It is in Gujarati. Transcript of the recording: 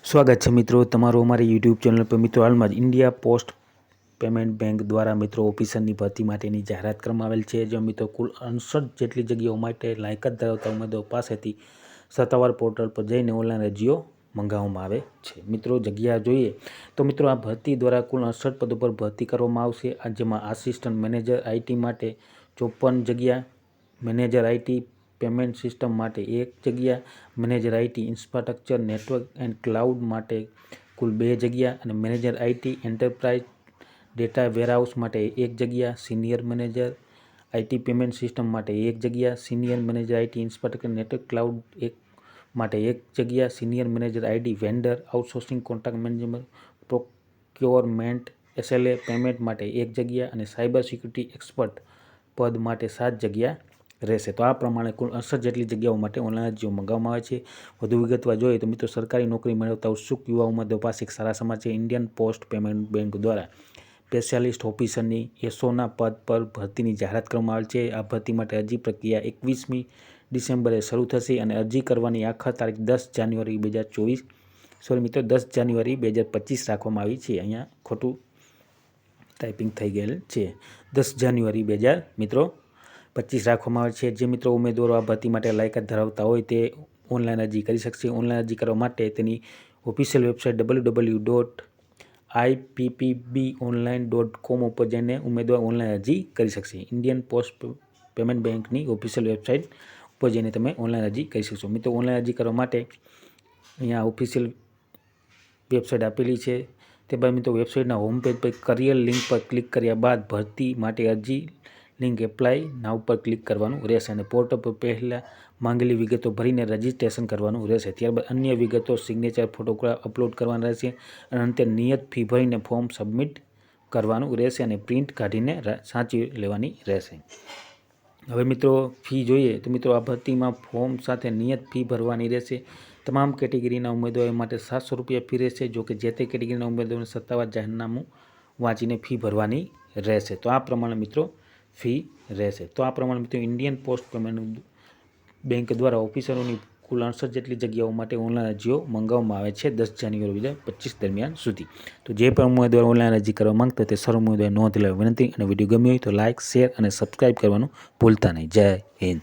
સ્વાગત છે મિત્રો તમારું અમારી યુટ્યુબ ચેનલ પર। મિત્રો હાલમાં જ ઇન્ડિયા પોસ્ટ પેમેન્ટ બેંક દ્વારા મિત્રો ઓફિસરની ભરતી માટેની જાહેરાત કરવામાં આવેલ છે। જો મિત્રો કુલ 68 જેટલી જગ્યાઓ માટે લાયકાત ધરાવતા ઉમેદવારો પાસેથી સત્તાવાર પોર્ટલ પર જઈને ઓનલાઈન અરજીઓ મંગાવવામાં આવે છે। મિત્રો જગ્યા જોઈએ તો મિત્રો આ ભરતી દ્વારા કુલ 68 પદો પર ભરતી કરવામાં આવશે। આ જેમાં આસિસ્ટન્ટ મેનેજર આઈટી માટે 54 જગ્યા, મેનેજર આઈટી પેમેન્ટ સિસ્ટમ માટે 1 જગ્યા, manager IT infrastructure network and cloud માટે કુલ 2 જગ્યા અને manager IT enterprise data warehouse માટે 1 જગ્યા, senior manager IT payment system માટે 1 જગ્યા, senior manager IT infrastructure network cloud માટે 1 જગ્યા, senior manager IT vendor outsourcing contract management procurement SLA payment માટે 1 જગ્યા અને સાયબર સિક્યુરિટી એક્સપર્ટ પદ માટે 7 જગ્યા રહેશે। તો આ પ્રમાણે કુલ 68 જેટલી જગ્યાઓ માટે ઓનલાઈન અરજીઓ મંગાવવામાં આવે છે। વધુ વિગતવાર જોઈએ તો મિત્રો સરકારી નોકરી મેળવતા ઉત્સુક યુવા ઉમેદવારો પાસે એક સારા સમાચાર છે। ઇન્ડિયન પોસ્ટ પેમેન્ટ બેંક દ્વારા સ્પેશિયાલિસ્ટ ઓફિસરની એસઓના પદ પર ભરતીની જાહેરાત કરવામાં આવેલ છે। આ ભરતી માટે અરજી પ્રક્રિયા 21મી ડિસેમ્બરે શરૂ થશે અને અરજી કરવાની આખર તારીખ 10 જાન્યુઆરી 2025 રાખવામાં આવી છે। અહીંયા ખોટું ટાઈપિંગ થઈ ગયેલ છે। 10 જાન્યુઆરી 2025 રાખવામાં આવે છે। જે મિત્રો ઉમેદવારો આ ભરતી માટે લાયકાત ધરાવતા હોય તે ઓનલાઈન અરજી કરી શકશે। ઓનલાઈન અરજી કરવા માટે તેની ઓફિશિયલ વેબસાઇટ www.ippbonline.com ઉપર જઈને ઉમેદવાર ઓનલાઈન અરજી કરી શકશે। ઇન્ડિયન પોસ્ટ પેમેન્ટ બેંકની ઓફિશિયલ વેબસાઇટ ઉપર જઈને તમે ઓનલાઈન અરજી કરી શકશો। મિત્રો ઓનલાઈન અરજી કરવા માટે અહીંયા ઓફિશિયલ વેબસાઇટ આપેલી છે। તે બાદ મિત્રો વેબસાઇટના હોમ પેજ પર કરિયર લિંક પર ક્લિક કર્યા બાદ ભરતી માટે અરજી લિંક એપ્લાય નાવ પર ક્લિક કરવાનું રહેશે અને પોર્ટલ પર પહેલાં માંગેલી વિગતો ભરીને રજિસ્ટ્રેશન કરવાનું રહેશે। ત્યારબાદ અન્ય વિગતો સિગ્નેચર ફોટોગ્રાફ અપલોડ કરવાના રહેશે અને અંતે નિયત ફી ભરીને ફોર્મ સબમિટ કરવાનું રહેશે અને પ્રિન્ટ કાઢીને સાચવી લેવાની રહેશે। હવે મિત્રો ફી જોઈએ તો મિત્રો આ ભરતીમાં ફોર્મ સાથે નિયત ફી ભરવાની રહેશે। તમામ કેટેગરીના ઉમેદવારો માટે 700 રૂપિયા ફી રહેશે। જોકે જે તે કેટેગરીના ઉમેદવારોને સત્તાવાર જાહેરનામું વાંચીને ફી ભરવાની રહેશે। તો આ પ્રમાણે મિત્રો ફી રહેશે। તો આ પ્રમાણે મિત્રો ઇન્ડિયન પોસ્ટ પેમેન્ટ બેંક દ્વારા ઓફિસરોની કુલ 68 જેટલી જગ્યાઓ માટે ઓનલાઈન અરજીઓ મંગાવવામાં આવે છે 10 જાન્યુઆરી 2025 દરમિયાન સુધી। તો જે પણ ઉમેદવાર ઓનલાઈન અરજી કરવા માંગતા હોય તે સર્વ ઉમેદવાર નોંધ લેવા વિનંતી અને વિડીયો ગમ્યો હોય તો લાઇક, શેર અને સબસ્ક્રાઈબ કરવાનું ભૂલતા નહીં। જય હિન્દ।